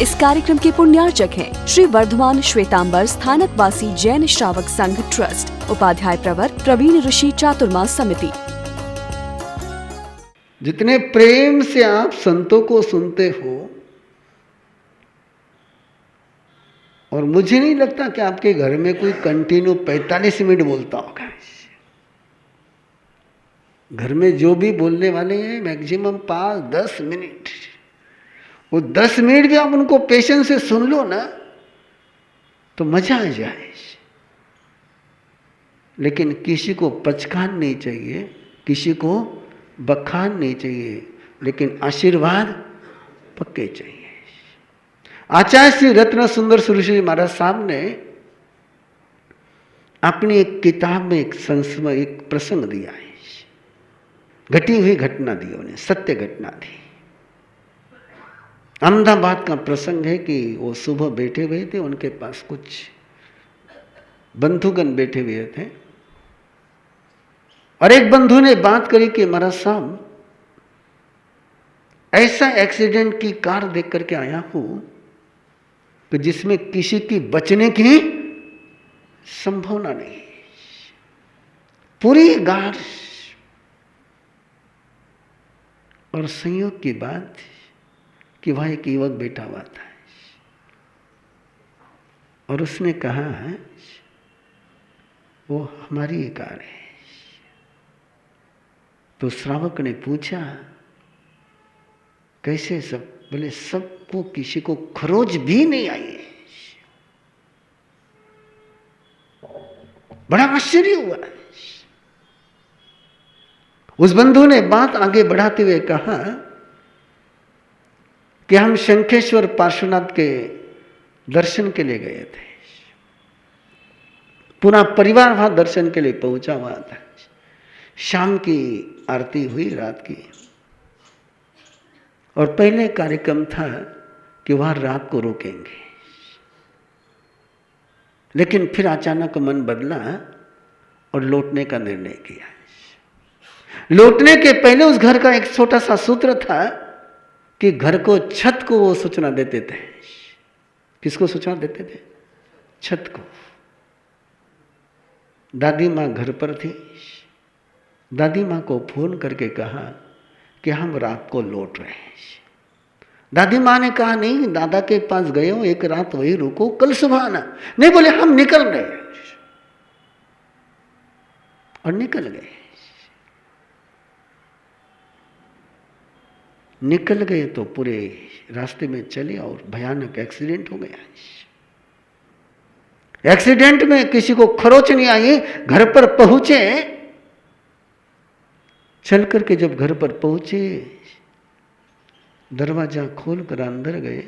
इस कार्यक्रम के पुण्यार्चक हैं श्री वर्धमान श्वेतांबर स्थानकवासी जैन श्रावक संघ ट्रस्ट, उपाध्याय प्रवर प्रवीण ऋषि चातुर्मास समिति। जितने प्रेम से आप संतों को सुनते हो, और मुझे नहीं लगता कि आपके घर में कोई कंटिन्यू 45 मिनट बोलता होगा। घर में जो भी बोलने वाले हैं मैक्सिमम 5-10 मिनट, वो 10 मिनट भी आप उनको पेशेंस से सुन लो ना तो मजा आ जाए। लेकिन किसी को पचकान नहीं चाहिए, किसी को बखान नहीं चाहिए, लेकिन आशीर्वाद पक्के चाहिए। आचार्य श्री रत्न सुंदर सुरेश्वर महाराज साहब ने अपनी एक किताब में एक प्रसंग दिया है, घटी हुई घटना दी उन्हें, सत्य घटना थी। अहमदाबाद का प्रसंग है कि वो सुबह बैठे हुए थे, उनके पास कुछ बंधुगण बैठे हुए थे और एक बंधु ने बात करी कि महाराज साहब ऐसा एक्सीडेंट की कार देख करके आया हूं कि जिसमें किसी की बचने की संभावना नहीं, पूरी गाड़। और संयोग की बात कि वह एक युवक बैठा हुआ था और उसने कहा वो हमारी ही कार है। तो श्रावक ने पूछा कैसे? सब बोले सबको, किसी को खरोच भी नहीं आई है। बड़ा आश्चर्य हुआ। उस बंधु ने बात आगे बढ़ाते हुए कहा कि हम शंखेश्वर पार्श्वनाथ के दर्शन के लिए गए थे, पूरा परिवार वहां दर्शन के लिए पहुंचा हुआ था। शाम की आरती हुई रात की, और पहले कार्यक्रम था कि वहां रात को रुकेंगे, लेकिन फिर अचानक मन बदला और लौटने का निर्णय किया। लौटने के पहले उस घर का एक छोटा सा सूत्र था कि घर को, छत को वो सूचना देते थे। किसको सूचना देते थे? छत को। दादी माँ घर पर थी। दादी माँ को फोन करके कहा कि हम रात को लौट रहे हैं। दादी माँ ने कहा नहीं, दादा के पास गए हो, एक रात वही रुको, कल सुबह आना। नहीं, बोले हम निकल रहे। और निकल गए। निकल गए तो पूरे रास्ते में चले और भयानक एक्सीडेंट हो गया। एक्सीडेंट में किसी को खरोच नहीं आई। घर पर पहुंचे, चल करके जब घर पर पहुंचे, दरवाजा खोलकर अंदर गए,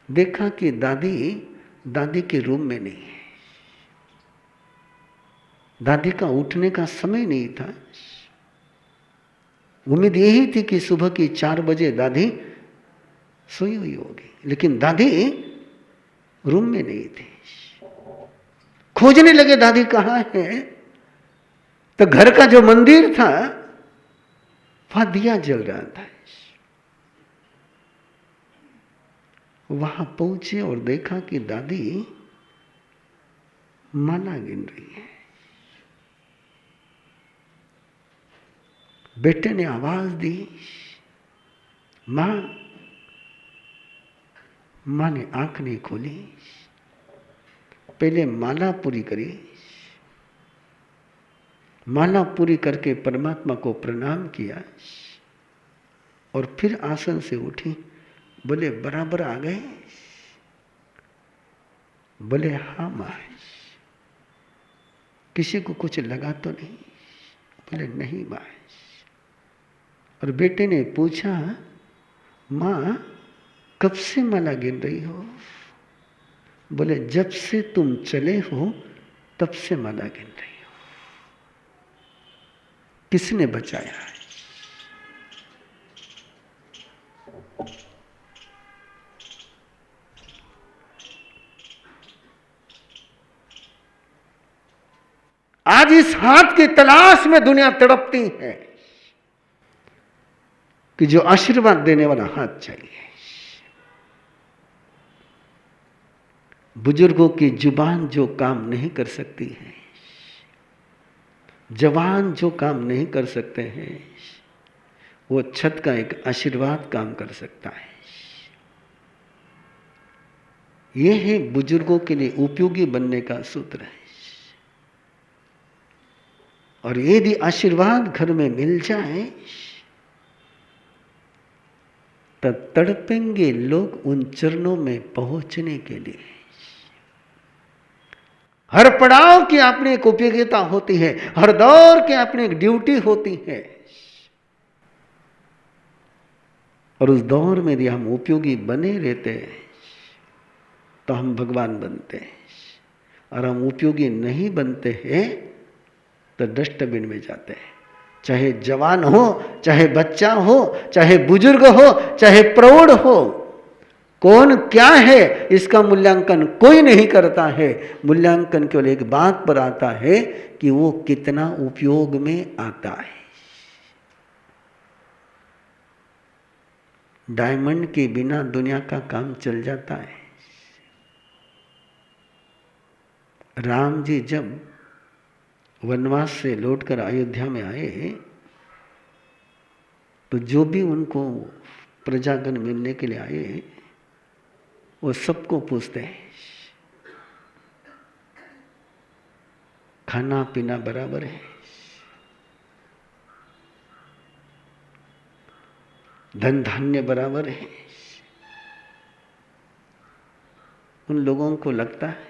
देखा कि दादी के रूम में नहीं है। दादी का उठने का समय नहीं था। उम्मीद यही थी कि सुबह की 4 बजे दादी सोई हुई होगी, लेकिन दादी रूम में नहीं थी। खोजने लगे दादी कहाँ है, तो घर का जो मंदिर था वहां दिया जल रहा था। वहां पहुंचे और देखा कि दादी माला गिन रही है। बेटे ने आवाज दी, मां। मां ने आंख नहीं खोली, पहले माला पूरी करी। माला पूरी करके परमात्मा को प्रणाम किया और फिर आसन से उठी। बोले बराबर आ गए? बोले हाँ मां। किसी को कुछ लगा तो नहीं? बोले नहीं मां। और बेटे ने पूछा, मां कब से माला गिन रही हो? बोले जब से तुम चले हो तब से माला गिन रही हो। किसने बचाया है? आज इस हाथ की तलाश में दुनिया तड़पती है कि जो आशीर्वाद देने वाला हाथ चाहिए। बुजुर्गों की जुबान जो काम नहीं कर सकती है, जवान जो काम नहीं कर सकते हैं, वो छत का एक आशीर्वाद काम कर सकता है। यह है बुजुर्गों के लिए उपयोगी बनने का सूत्र है। और यदि आशीर्वाद घर में मिल जाए तो तड़पेंगे लोग उन चरणों में पहुंचने के लिए। हर पड़ाव की अपनी एक उपयोगिता होती है, हर दौर की अपनी एक ड्यूटी होती है। और उस दौर में यदि हम उपयोगी बने रहते हैं तो हम भगवान बनते हैं, और हम उपयोगी नहीं बनते हैं तो डस्टबिन में जाते हैं। चाहे जवान हो, चाहे बच्चा हो, चाहे बुजुर्ग हो, चाहे प्रौढ़ हो, कौन क्या है इसका मूल्यांकन कोई नहीं करता है। मूल्यांकन केवल एक बात पर आता है कि वो कितना उपयोग में आता है। डायमंड के बिना दुनिया का काम चल जाता है। राम जी जब वनवास से लौटकर अयोध्या में आए तो जो भी उनको प्रजागण मिलने के लिए आए वो सबको पूछते हैं, खाना पीना बराबर है, धन धान्य बराबर है। उन लोगों को लगता है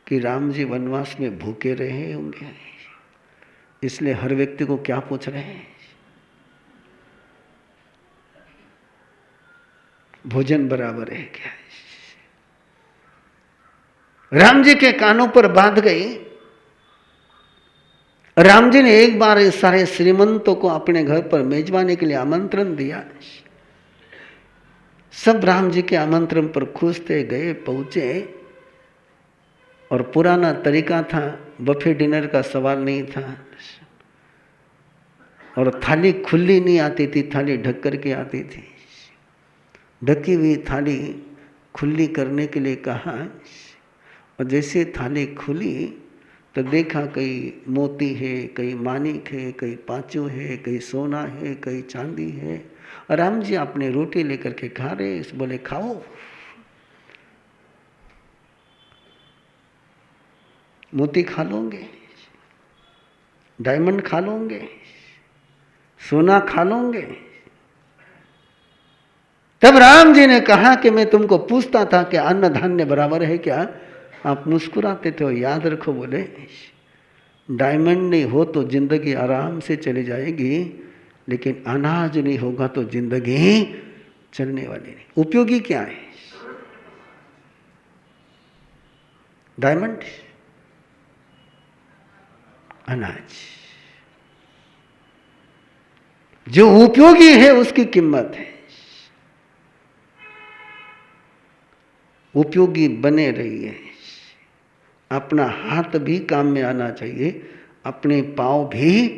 कि राम जी वनवास में भूखे रहे होंगे, इसलिए हर व्यक्ति को क्या पूछ रहे हैं, भोजन बराबर है क्या। राम जी के कानों पर बात गई। राम जी ने एक बार इस सारे श्रीमंतों को अपने घर पर मेजबानी के लिए आमंत्रण दिया। सब राम जी के आमंत्रण पर खुश थे, गए, पहुंचे। और पुराना तरीका था, बफे डिनर का सवाल नहीं था। और थाली खुली नहीं आती थी, थाली ढक करके आती थी। ढकी हुई थाली खुली करने के लिए कहा, और जैसे थाली खुली तो देखा कई मोती है, कई मानिक है, कई पांचू है, कई सोना है, कई चांदी है। और राम जी अपने रोटी लेकर के खा रहे। बोले खाओ। मोती खा लोगे, डायमंड खा लोगे, सोना खा लोगे। तब राम जी ने कहा कि मैं तुमको पूछता था कि अन्न धान्य बराबर है क्या। आप मुस्कुराते थे। याद रखो, बोले डायमंड नहीं हो तो जिंदगी आराम से चली जाएगी, लेकिन अनाज नहीं होगा तो जिंदगी चलने वाली नहीं। उपयोगी क्या है, डायमंड, अनाज। जो उपयोगी है उसकी कीमत है। उपयोगी बने रहिए। अपना हाथ भी काम में आना चाहिए, अपने पांव भी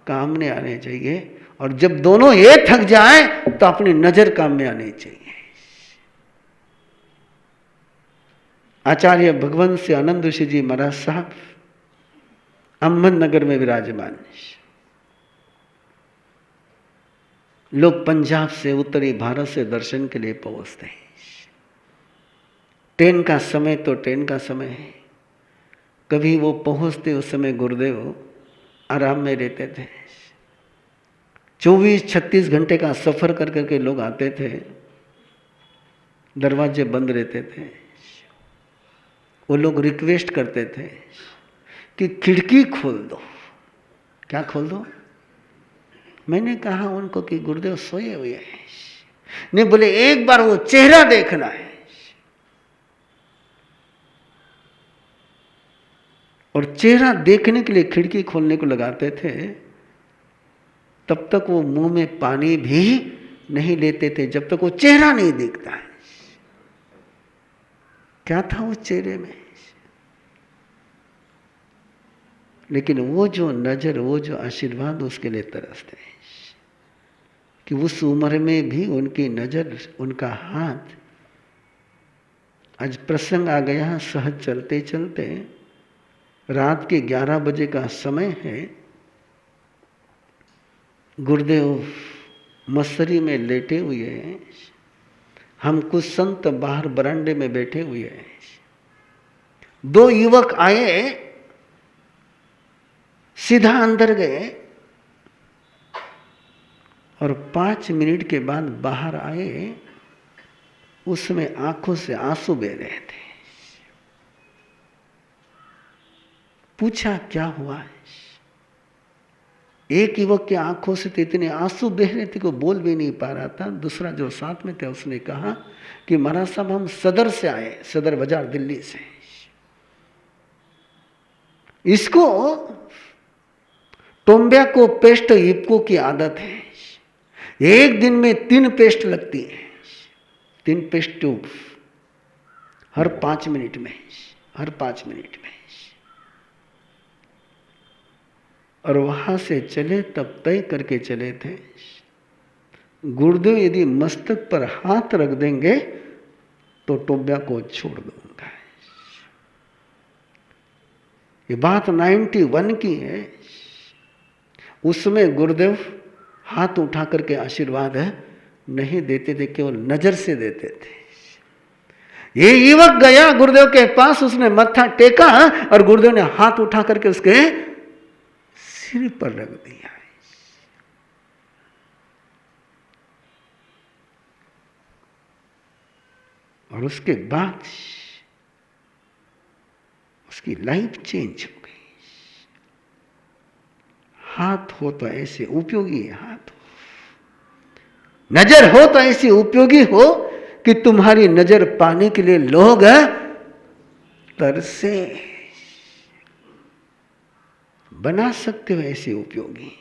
काम में आने चाहिए। और जब दोनों ये थक जाए तो अपनी नजर काम में आनी चाहिए। आचार्य भगवंत से आनंद ऋषि जी महाराज साहब अहमदनगर में विराजमान। लोग पंजाब से, उत्तरी भारत से दर्शन के लिए पहुंचते हैं। ट्रेन का समय तो ट्रेन का समय है। कभी वो पहुंचते उस समय गुरुदेव आराम में रहते थे। 24-36 घंटे का सफर कर करके लोग आते थे, दरवाजे बंद रहते थे। वो लोग रिक्वेस्ट करते थे कि खिड़की खोल दो। क्या खोल दो? मैंने कहा उनको कि गुरुदेव सोए हुए हैं। नहीं, बोले एक बार वो चेहरा देखना है। और चेहरा देखने के लिए खिड़की खोलने को लगाते थे। तब तक वो मुंह में पानी भी नहीं लेते थे जब तक वो चेहरा नहीं दिखता है। क्या था उस चेहरे में? लेकिन वो जो नजर, वो जो आशीर्वाद, उसके लिए तरसते हैं कि उस उम्र में भी उनकी नजर, उनका हाथ आज प्रसंग आ गया सहज चलते चलते, रात के 11 बजे का समय है। गुरुदेव मसरी में लेटे हुए हैं, हम कुछ संत बाहर बरामदे में बैठे हुए हैं। 2 युवक आए, सीधा अंदर गए और 5 मिनट के बाद बाहर आए। उसमें आंखों से आंसू बह रहे थे। पूछा क्या हुआ है? एक युवक की आंखों से तो इतने आंसू बह रहे थे कि बोल भी नहीं पा रहा था। दूसरा जो साथ में था उसने कहा कि महाराज साहब हम सदर से आए, सदर बाजार दिल्ली से। इसको टोम्बैको पेस्ट इपको की आदत है। एक दिन में 3 पेस्ट लगती है, 3 पेस्ट ट्यूब हर 5 मिनट में, हर 5 मिनट में। और वहां से चले तब तय करके चले थे, गुरुदेव यदि मस्तक पर हाथ रख देंगे तो टोब्या को छोड़ दूंगा। ये बात 91 की है। उसमें गुरुदेव हाथ उठा करके आशीर्वाद नहीं देते थे, केवल नजर से देते थे। ये युवक गया गुरुदेव के पास, उसने मत्था टेका और गुरुदेव ने हाथ उठा करके उसके सिर पर रख दिया। और उसके बाद उसकी लाइफ चेंज हो गई। हाथ हो तो ऐसे उपयोगी हाथ हो, नजर हो तो ऐसी उपयोगी हो कि तुम्हारी नजर पाने के लिए लोग तरसे। बना सकते हो ऐसे उपयोगी,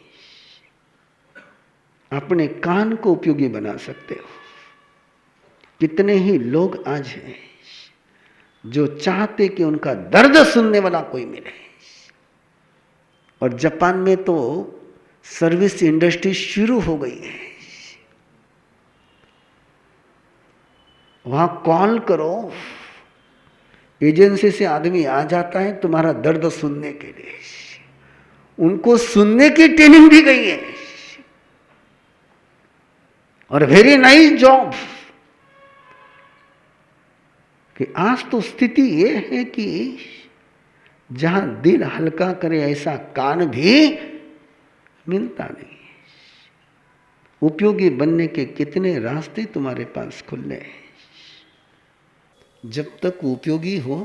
अपने कान को उपयोगी बना सकते हो। कितने ही लोग आज हैं जो चाहते कि उनका दर्द सुनने वाला कोई मिले। और जापान में तो सर्विस इंडस्ट्री शुरू हो गई है। वहां कॉल करो, एजेंसी से आदमी आ जाता है तुम्हारा दर्द सुनने के लिए। उनको सुनने की ट्रेनिंग दी गई है। और वेरी नाइस जॉब। कि आज तो स्थिति यह है कि जहां दिल हल्का करे ऐसा कान भी मिलता नहीं। उपयोगी बनने के कितने रास्ते तुम्हारे पास खुले हैं। जब तक उपयोगी हो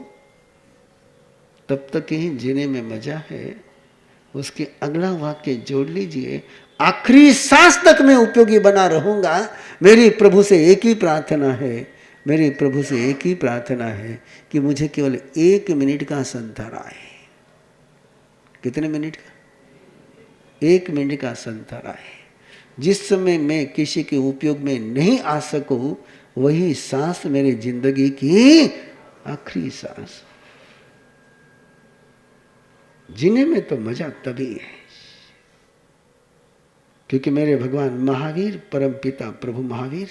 तब तक ही जीने में मजा है। उसके अगला वाक्य जोड़ लीजिए, आखिरी सांस तक मैं उपयोगी बना रहूंगा। मेरी प्रभु से एक ही प्रार्थना है, मेरे प्रभु से एक ही प्रार्थना है कि मुझे केवल 1 मिनट का संतर आए। कितने मिनट का? 1 मिनट का संतर आए। जिस समय मैं किसी के उपयोग में नहीं आ सकूं, वही सांस मेरी जिंदगी की आखिरी सांस। जीने में तो मजा तभी है क्योंकि मेरे भगवान महावीर, परम पिता प्रभु महावीर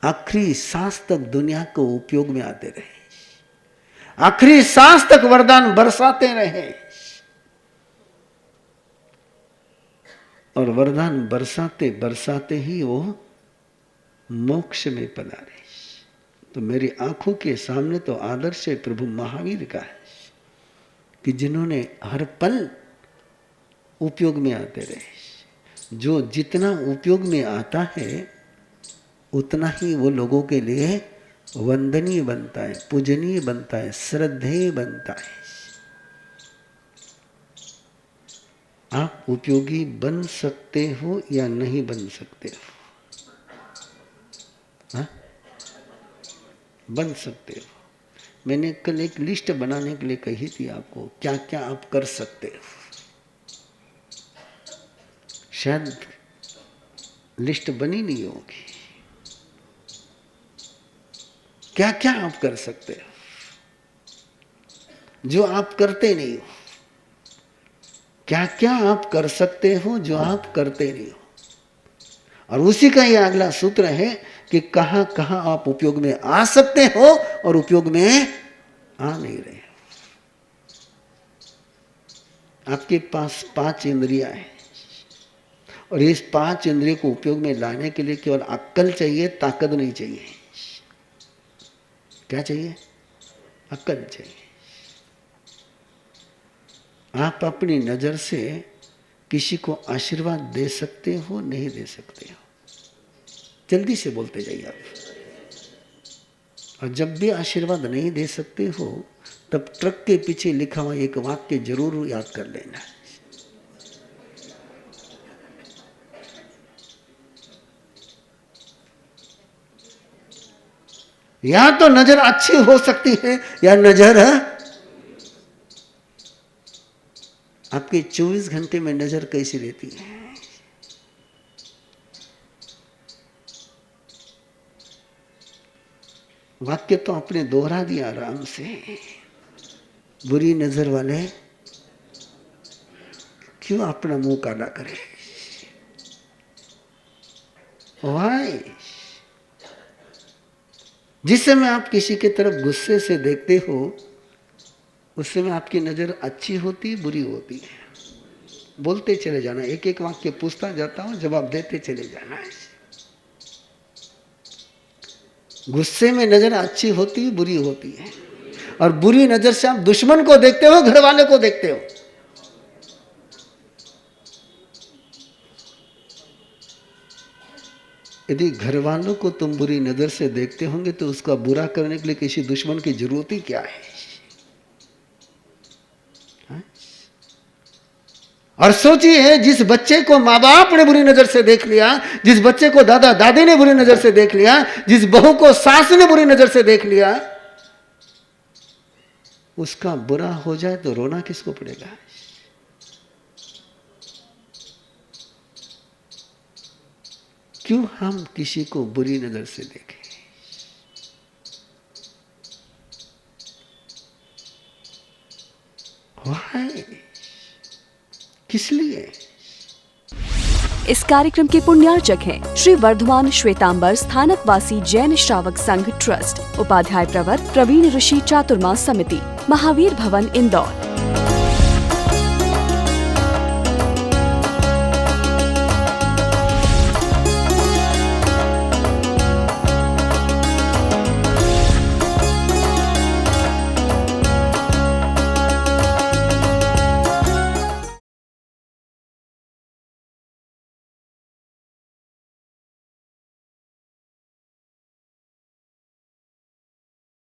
आखिरी सांस तक दुनिया को उपयोग में आते रहे, आखिरी सांस तक वरदान बरसाते रहे। और वरदान बरसाते बरसाते ही वो मोक्ष में पधारे। तो मेरी आंखों के सामने तो आदर्श प्रभु महावीर का है कि जिन्होंने हर पल उपयोग में आते रहे। जो जितना उपयोग में आता है उतना ही वो लोगों के लिए वंदनीय बनता है, पूजनीय बनता है, श्रद्धेय बनता है। आप उपयोगी बन सकते हो या नहीं बन सकते हो? हाँ? बन सकते हो। मैंने कल एक लिस्ट बनाने के लिए कही थी आपको, क्या क्या आप कर सकते हो। शायद लिस्ट बनी नहीं होगी। क्या क्या आप कर सकते हो जो आप करते नहीं हो? क्या क्या आप कर सकते हो जो आप करते नहीं हो? और उसी का ये अगला सूत्र है, कि कहां कहां आप उपयोग में आ सकते हो और उपयोग में आ नहीं रहे। आपके पास 5 इंद्रियां हैं और इस 5 इंद्रियों को उपयोग में लाने के लिए केवल अक्ल चाहिए, ताकत नहीं चाहिए। क्या चाहिए? अक्ल चाहिए। आप अपनी नजर से किसी को आशीर्वाद दे सकते हो, नहीं दे सकते हो? जल्दी से बोलते जाइए आप। और जब भी आशीर्वाद नहीं दे सकते हो तब ट्रक के पीछे लिखा हुआ एक वाक्य जरूर याद कर लेना। या तो नजर अच्छी हो सकती है या नजर आपके 24 घंटे में नजर कैसी रहती है? वाक्य तो आपने दोहरा दिया आराम से। बुरी नजर वाले क्यों अपना मुंह काला करे? वाई जिस समय आप किसी की तरफ गुस्से से देखते हो उस समय आपकी नजर अच्छी होती, बुरी होती है? बोलते चले जाना, एक एक वाक्य पूछता जाता हूं, जवाब देते चले जाना है। गुस्से में नजर अच्छी होती, बुरी होती है। और बुरी नजर से आप दुश्मन को देखते हो, घर वाले को देखते हो। यदि घर वालों को तुम बुरी नजर से देखते होंगे तो उसका बुरा करने के लिए किसी दुश्मन की जरूरत ही क्या है? और सोचिए, जिस बच्चे को माँ बाप ने बुरी नजर से देख लिया, जिस बच्चे को दादा दादी ने बुरी नजर से देख लिया, जिस बहू को सास ने बुरी नजर से देख लिया, उसका बुरा हो जाए तो रोना किसको पड़ेगा? क्यों हम किसी को बुरी नजर से देखें? Why? किस लिए? इस कार्यक्रम के पुण्यार्चक हैं श्री वर्धमान श्वेतांबर स्थानकवासी जैन श्रावक संघ ट्रस्ट, उपाध्याय प्रवर प्रवीण ऋषि चातुर्मास समिति, महावीर भवन, इंदौर।